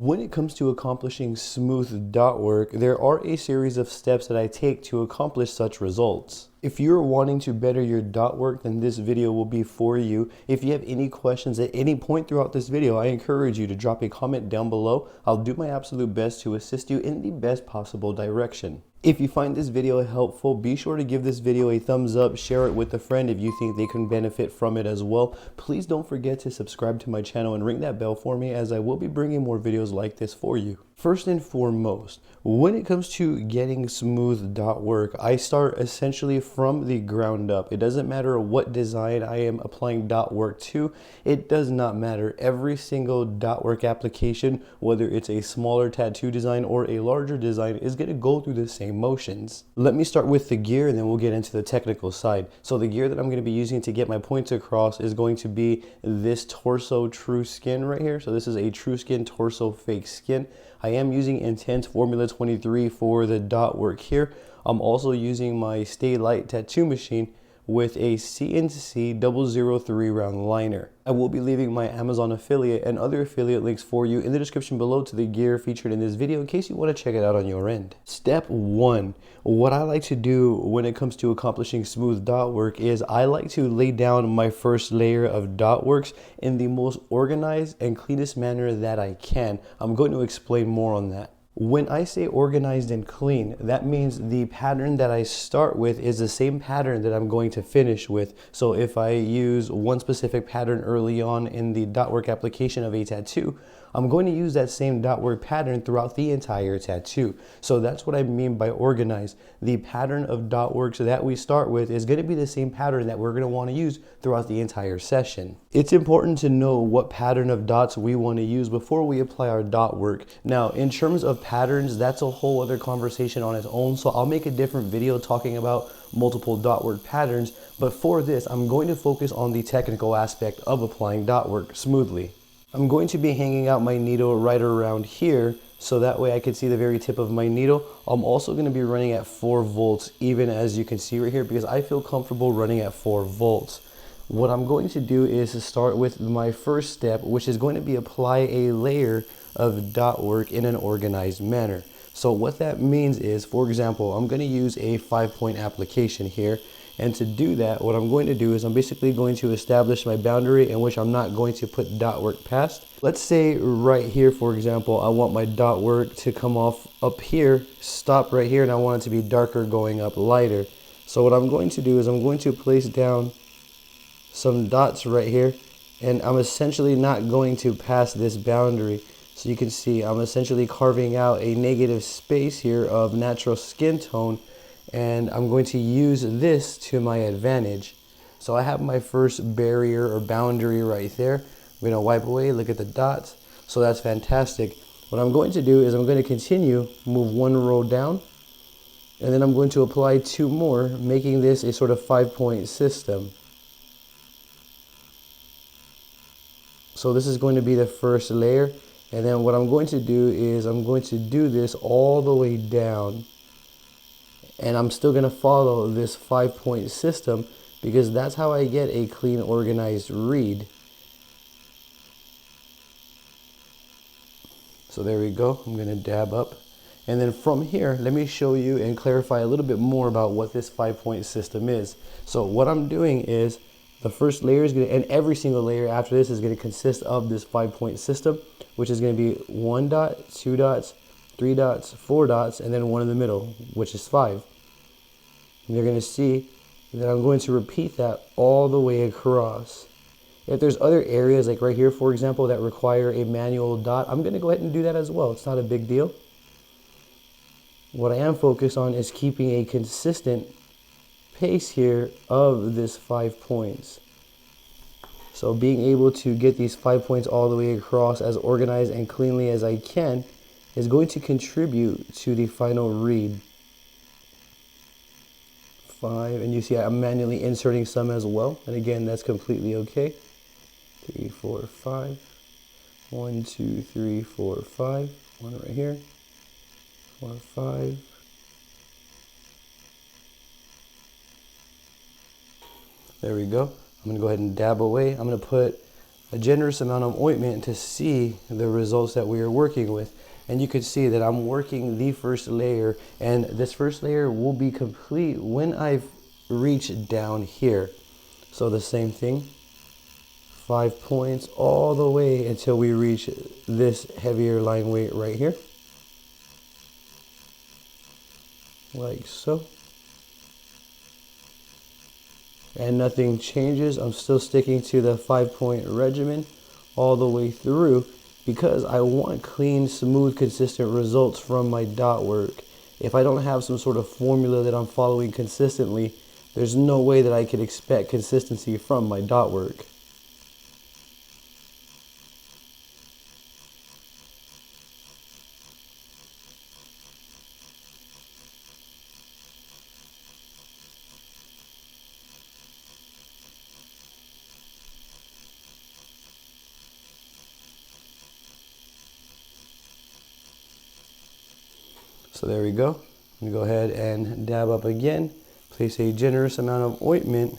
When it comes to accomplishing smooth dot work, there are a series of steps that I take to accomplish such results. If you're wanting to better your dot work, then this video will be for you. If you have any questions at any point throughout this video, I encourage you to drop a comment down below. I'll do my absolute best to assist you in the best possible direction. If you find this video helpful, be sure to give this video a thumbs up, share it with a friend if you think they can benefit from it as well. Please don't forget to subscribe to my channel and ring that bell for me, as I will be bringing more videos like this for you. First and foremost, when it comes to getting smooth dot work, I start essentially from the ground up. It doesn't matter what design I am applying dot work to. It does not matter. Every single dot work application, whether it's a smaller tattoo design or a larger design, is going to go through the same motions. Let me start with the gear and then we'll get into the technical side. So the gear that I'm going to be using to get my points across is going to be this torso Trueskin right here. So this is a Trueskin torso fake skin. I am using Intense Formula 23 for the dot work here. I'm also using my Stay Light tattoo machine with a CNC 003 round liner. I will be leaving my Amazon affiliate and other affiliate links for you in the description below to the gear featured in this video in case you want to check it out on your end. Step 1. What I like to do when it comes to accomplishing smooth dot work is I like to lay down my first layer of dot works in the most organized and cleanest manner that I can. I'm going to explain more on that. When I say organized and clean, that means the pattern that I start with is the same pattern that I'm going to finish with. So if I use one specific pattern early on in the dot work application of a tattoo, I'm going to use that same dot work pattern throughout the entire tattoo. So that's what I mean by organized. The pattern of dot works that we start with is going to be the same pattern that we're going to want to use throughout the entire session. It's important to know what pattern of dots we want to use before we apply our dot work. Now, in terms of patterns, that's a whole other conversation on its own. So I'll make a different video talking about multiple dot work patterns. But for this, I'm going to focus on the technical aspect of applying dot work smoothly. I'm going to be hanging out my needle right around here so that way I can see the very tip of my needle. I'm also going to be running at 4 volts, even as you can see right here, because I feel comfortable running at 4 volts. What I'm going to do is to start with my first step, which is going to be apply a layer of dot work in an organized manner. So what that means is, for example, I'm going to use a 5-point application here. And to do that, what I'm going to do is I'm basically going to establish my boundary in which I'm not going to put dot work past. Let's say right here, for example, I want my dot work to come off up here, stop right here, and I want it to be darker going up lighter. So what I'm going to do is I'm going to place down some dots right here, and I'm essentially not going to pass this boundary. So you can see I'm essentially carving out a negative space here of natural skin tone, and I'm going to use this to my advantage. So I have my first barrier or boundary right there. I'm going to wipe away, look at the dots. So that's fantastic. What I'm going to do is I'm going to continue, move 1 row down, and then I'm going to apply 2 more, making this a sort of 5-point system. So this is going to be the first layer, and then what I'm going to do is I'm going to do this all the way down. And I'm still going to follow this 5-point system because that's how I get a clean, organized read. So there we go. I'm going to dab up. And then from here, let me show you and clarify a little bit more about what this 5-point system is. So what I'm doing is the first layer is going to, and every single layer after this is going to consist of this 5-point system, which is going to be 1 dot, 2 dots, 3 dots, 4 dots, and then 1 in the middle, which is 5. And you're going to see that I'm going to repeat that all the way across. If there's other areas, like right here, for example, that require a manual dot, I'm going to go ahead and do that as well. It's not a big deal. What I am focused on is keeping a consistent pace here of this 5 points. So being able to get these 5 points all the way across as organized and cleanly as I can is going to contribute to the final read. 5, and you see I'm manually inserting some as well, and again, that's completely okay. 3, 4, 5. 1, 2, 3, 4, 5. 1 right here. 4, 5. There we go. I'm going to go ahead and dab away. I'm going to put a generous amount of ointment to see the results that we are working with. And you can see that I'm working the first layer, and this first layer will be complete when I've reached down here. So the same thing, 5 points all the way until we reach this heavier line weight right here. Like so. And nothing changes. I'm still sticking to the 5-point regimen all the way through because I want clean, smooth, consistent results from my dot work. If I don't have some sort of formula that I'm following consistently, there's no way that I could expect consistency from my dot work. So there we go. I'm gonna go ahead and dab up again, place a generous amount of ointment,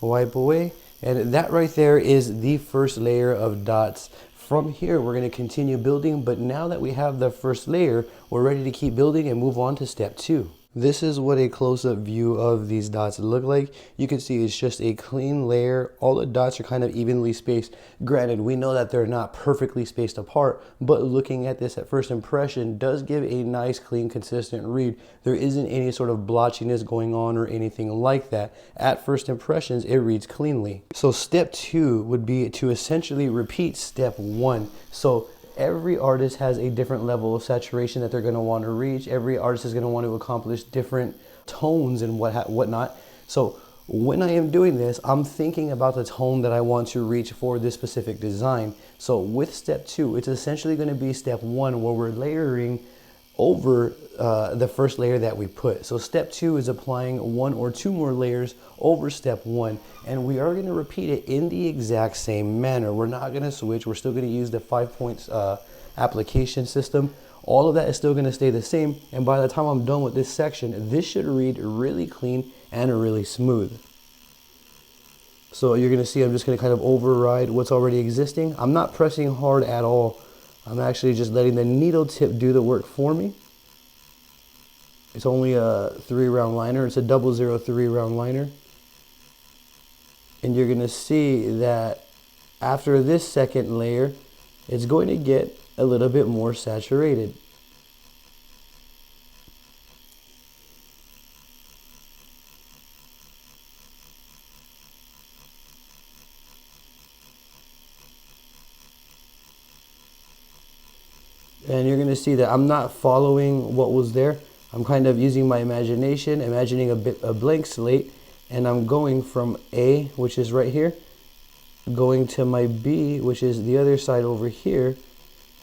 wipe away, and that right there is the first layer of dots. From here, we're gonna continue building, but now that we have the first layer, we're ready to keep building and move on to step 2. This is what a close-up view of these dots look like. You can see it's just a clean layer. All the dots are kind of evenly spaced. Granted, we know that they're not perfectly spaced apart, but looking at this at first impression does give a nice, clean, consistent read. There isn't any sort of blotchiness going on or anything like that. At first impressions, it reads cleanly. So step 2 would be to essentially repeat step 1. So every artist has a different level of saturation that they're going to want to reach. Every artist is going to want to accomplish different tones and whatnot. So when I am doing this, I'm thinking about the tone that I want to reach for this specific design. So with step 2, it's essentially going to be step 1 where we're layering over the first layer that we put. So step 2 is applying 1 or 2 more layers over step 1, and we are going to repeat it in the exact same manner. We're not going to switch. We're still going to use the 5 points application system. All of that is still going to stay the same, and by the time I'm done with this section, this should read really clean and really smooth. So you're going to see I'm just going to kind of override what's already existing. I'm not pressing hard at all. I'm actually just letting the needle tip do the work for me. It's only a 3-round liner. It's a 003 round liner. And you're going to see that after this second layer, it's going to get a little bit more saturated. And you're going to see that I'm not following what was there. I'm kind of using my imagination, imagining a blank slate, and I'm going from A, which is right here, going to my B, which is the other side over here,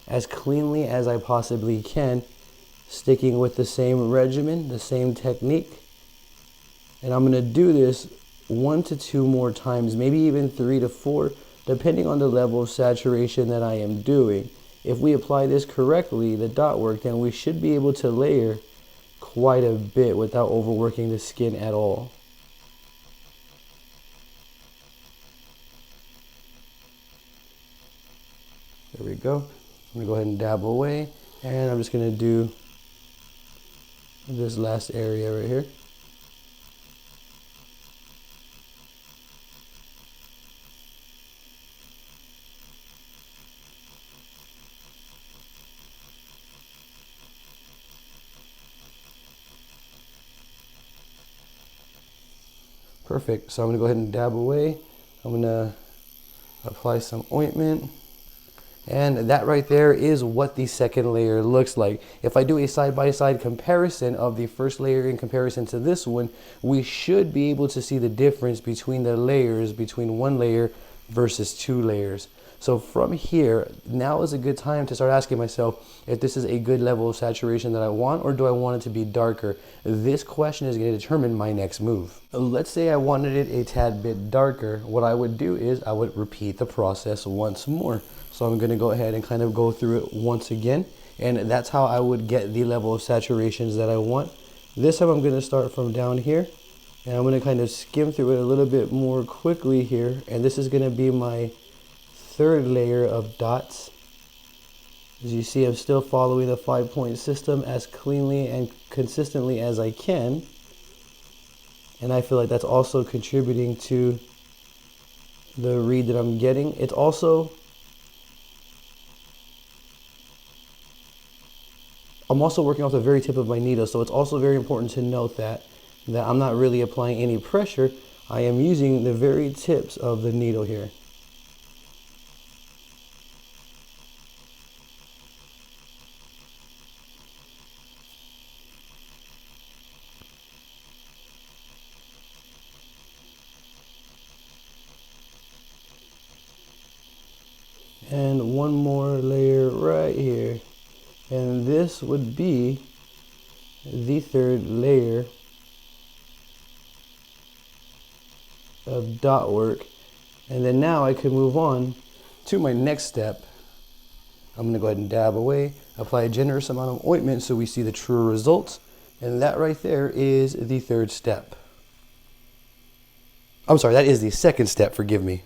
as cleanly as I possibly can, sticking with the same regimen, the same technique. And I'm going to do this 1 to 2 more times, maybe even 3 to 4, depending on the level of saturation that I am doing. If we apply this correctly, the dot work, then we should be able to layer quite a bit without overworking the skin at all. There we go. I'm going to go ahead and dab away, and I'm just going to do this last area right here. Perfect. So I'm going to go ahead and dab away. I'm going to apply some ointment. And that right there is what the second layer looks like. If I do a side-by-side comparison of the first layer in comparison to this one, we should be able to see the difference between the layers, between 1 layer versus 2 layers. So from here, now is a good time to start asking myself if this is a good level of saturation that I want, or do I want it to be darker? This question is going to determine my next move. Let's say I wanted it a tad bit darker. What I would do is I would repeat the process once more. So I'm going to go ahead and kind of go through it once again, and that's how I would get the level of saturations that I want. This time I'm going to start from down here, and I'm going to kind of skim through it a little bit more quickly here, and this is going to be my third layer of dots. As you see, I'm still following the 5-point system as cleanly and consistently as I can. And I feel like that's also contributing to the read that I'm getting. It's also, I'm also working off the very tip of my needle, so it's also very important to note that I'm not really applying any pressure. I am using the very tips of the needle here. And one more layer right here. And this would be the third layer of dot work. And then now I can move on to my next step. I'm gonna go ahead and dab away, apply a generous amount of ointment so we see the true results. And that right there is the third step. I'm sorry, that is the second step, forgive me.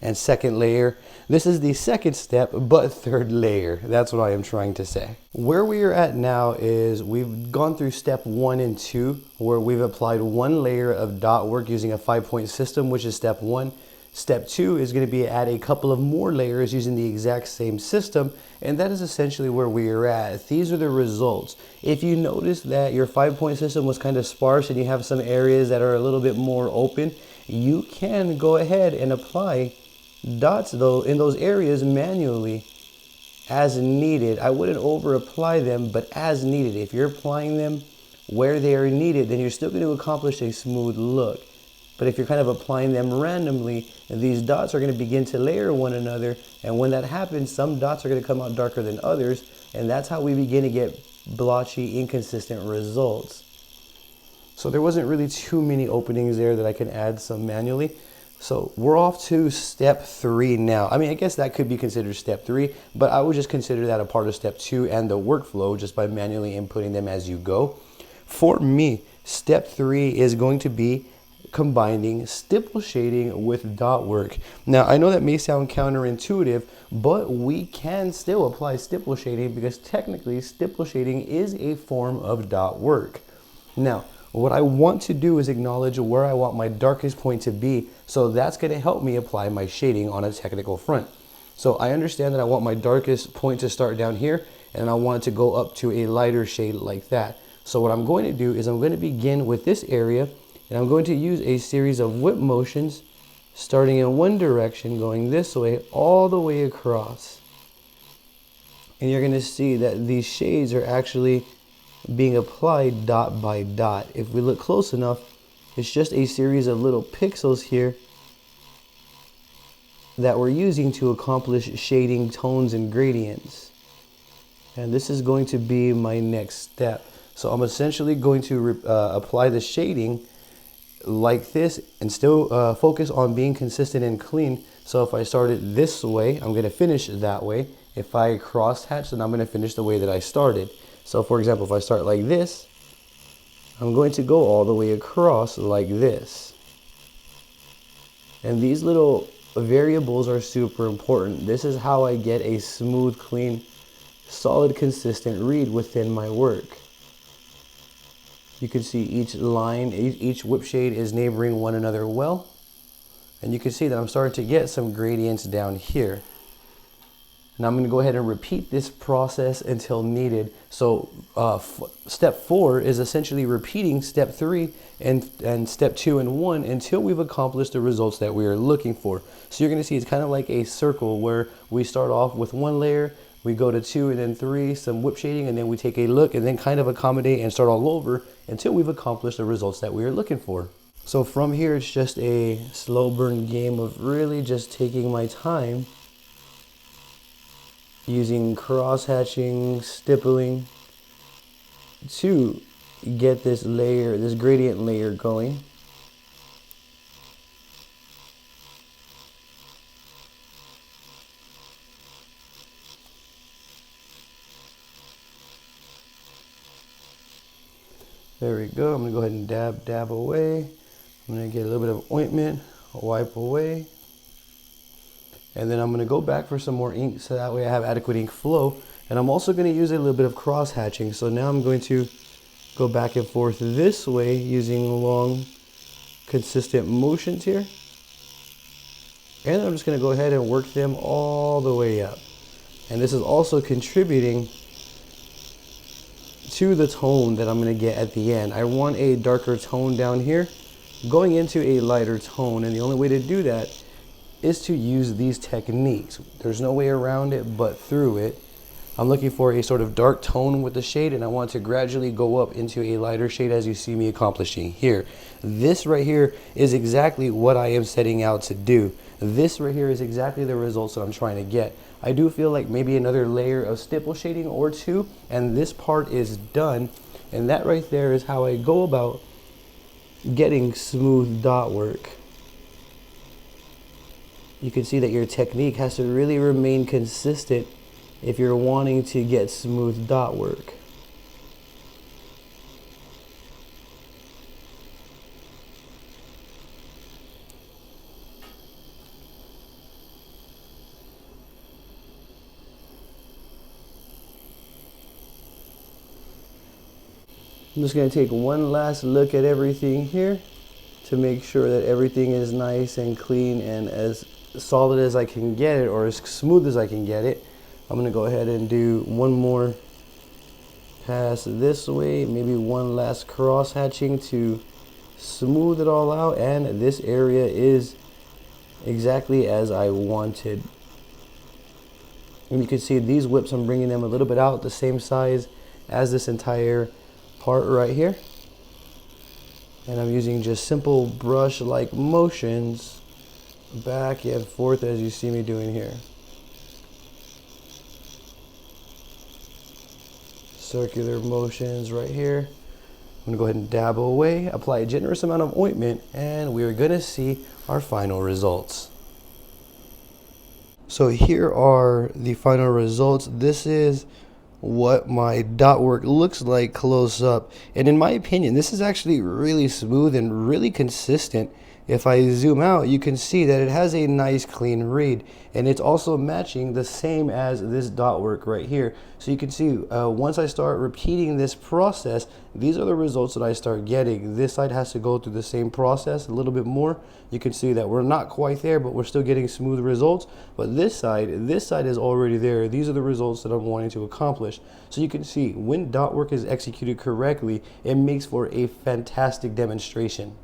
And second layer. This is the second step, but third layer. That's what I am trying to say. Where we are at now is we've gone through step 1 and 2, where we've applied one layer of dot work using a 5-point system, which is step 1. Step 2 is going to be add a couple of more layers using the exact same system, and that is essentially where we are at. These are the results. If you notice that your 5-point system was kind of sparse and you have some areas that are a little bit more open, you can go ahead and apply dots though in those areas manually as needed. I wouldn't over apply them, but as needed. If you're applying them where they are needed, then you're still going to accomplish a smooth look. But if you're kind of applying them randomly, these dots are going to begin to layer one another, and when that happens, some dots are going to come out darker than others, and that's how we begin to get blotchy, inconsistent results. So there wasn't really too many openings there that I can add some manually. So we're off to step 3 now. I mean, I guess that could be considered step 3, but I would just consider that a part of step 2 and the workflow just by manually inputting them as you go. For me, step 3 is going to be combining stipple shading with dot work. Now, I know that may sound counterintuitive, but we can still apply stipple shading because technically stipple shading is a form of dot work. Now, what I want to do is acknowledge where I want my darkest point to be, so that's going to help me apply my shading on a technical front. So I understand that I want my darkest point to start down here, and I want it to go up to a lighter shade like that. So what I'm going to do is I'm going to begin with this area, and I'm going to use a series of whip motions, starting in one direction, going this way, all the way across. And you're going to see that these shades are actually being applied dot by dot. If we look close enough, it's just a series of little pixels here that we're using to accomplish shading tones and gradients. And this is going to be my next step. So I'm essentially going to apply the shading like this and still focus on being consistent and clean. So if I started this way, I'm going to finish that way. If I cross hatch, then I'm going to finish the way that I started. So for example, if I start like this, I'm going to go all the way across like this. And these little variables are super important. This is how I get a smooth, clean, solid, consistent read within my work. You can see each line, each whip shade is neighboring one another well. And you can see that I'm starting to get some gradients down here. Now I'm going to go ahead and repeat this process until needed. So step 4 is essentially repeating step 3 and step 2 and 1 until we've accomplished the results that we are looking for. So you're going to see it's kind of like a circle where we start off with one layer, we go to 2 and then 3, some whip shading, and then we take a look and then kind of accommodate and start all over until we've accomplished the results that we are looking for. So from here, it's just a slow burn game of really just taking my time, using cross hatching, stippling to get this layer, this gradient layer going. There we go. I'm gonna go ahead and dab away. I'm gonna get a little bit of ointment, wipe away. And then I'm going to go back for some more ink so that way I have adequate ink flow. And I'm also going to use a little bit of cross hatching. So now I'm going to go back and forth this way using long, consistent motions here. And I'm just going to go ahead and work them all the way up. And this is also contributing to the tone that I'm going to get at the end. I want a darker tone down here going into a lighter tone, and the only way to do that is to use these techniques. There's no way around it but through it. I'm looking for a sort of dark tone with the shade, and I want to gradually go up into a lighter shade as you see me accomplishing here. This right here is exactly what I am setting out to do. This right here is exactly the results that I'm trying to get. I do feel like maybe another layer of stipple shading or two, and this part is done. And that right there is how I go about getting smooth dot work. You can see that your technique has to really remain consistent if you're wanting to get smooth dot work. I'm just going to take one last look at everything here to make sure that everything is nice and clean and as solid as I can get it, or as smooth as I can get it. I'm going to go ahead and do one more pass this way, maybe one last cross hatching to smooth it all out, and this area is exactly as I wanted. And you can see these whips, I'm bringing them a little bit out the same size as this entire part right here, and I'm using just simple brush like motions back and forth as you see me doing here. Circular motions right here. I'm gonna go ahead and dab away, apply a generous amount of ointment, and we're gonna see our final results. So here are the final results. This is what my dot work looks like close up, and in my opinion this is actually really smooth and really consistent. If I zoom out, you can see that it has a nice clean read, and it's also matching the same as this dot work right here. So you can see once I start repeating this process, these are the results that I start getting. This side has to go through the same process a little bit more. You can see that we're not quite there, but we're still getting smooth results. But this side is already there. These are the results that I'm wanting to accomplish. So you can see when dot work is executed correctly, it makes for a fantastic demonstration.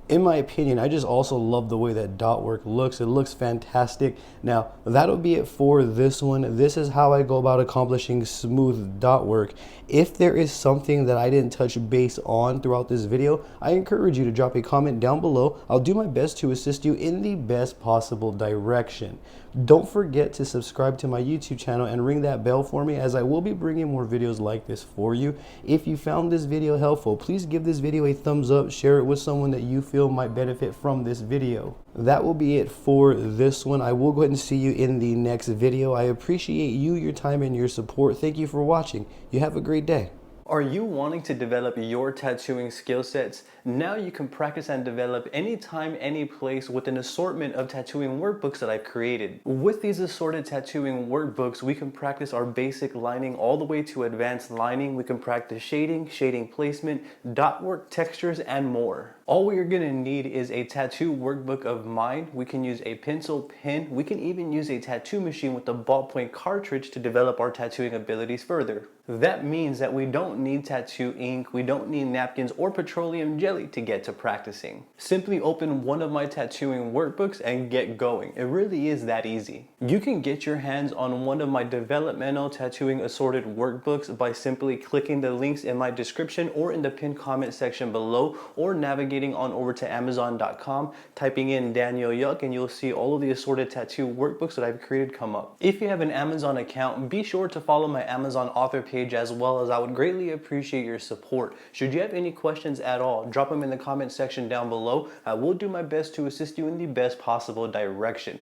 In my opinion, I just also love the way that dot work looks. It looks fantastic. Now, that'll be it for this one. This is how I go about accomplishing smooth dot work. If there is something that I didn't touch base on throughout this video, I encourage you to drop a comment down below. I'll do my best to assist you in the best possible direction. Don't forget to subscribe to my YouTube channel and ring that bell for me, as I will be bringing more videos like this for you. If you found this video helpful, please give this video a thumbs up, share it with someone that you feel might benefit from this video. That will be it for this one. I will go ahead and see you in the next video. I appreciate you, your time, and your support. Thank you for watching. You have a great day. Are you wanting to develop your tattooing skill sets? Now you can practice and develop anytime, any place with an assortment of tattooing workbooks that I've created. With these assorted tattooing workbooks, we can practice our basic lining all the way to advanced lining. We can practice shading, shading placement, dot work, textures, and more. All we are gonna need is a tattoo workbook of mine. We can use a pencil, pen. We can even use a tattoo machine with a ballpoint cartridge to develop our tattooing abilities further. That means that we don't need tattoo ink, we don't need napkins or petroleum jelly to get to practicing. Simply open one of my tattooing workbooks and get going. It really is that easy. You can get your hands on one of my developmental tattooing assorted workbooks by simply clicking the links in my description or in the pinned comment section below, or navigating on over to Amazon.com, typing in Daniel Yuck, and you'll see all of the assorted tattoo workbooks that I've created come up. If you have an Amazon account, be sure to follow my Amazon author page as well, as I would greatly appreciate your support. Should you have any questions at all, drop them in the comment section down below. I will do my best to assist you in the best possible direction.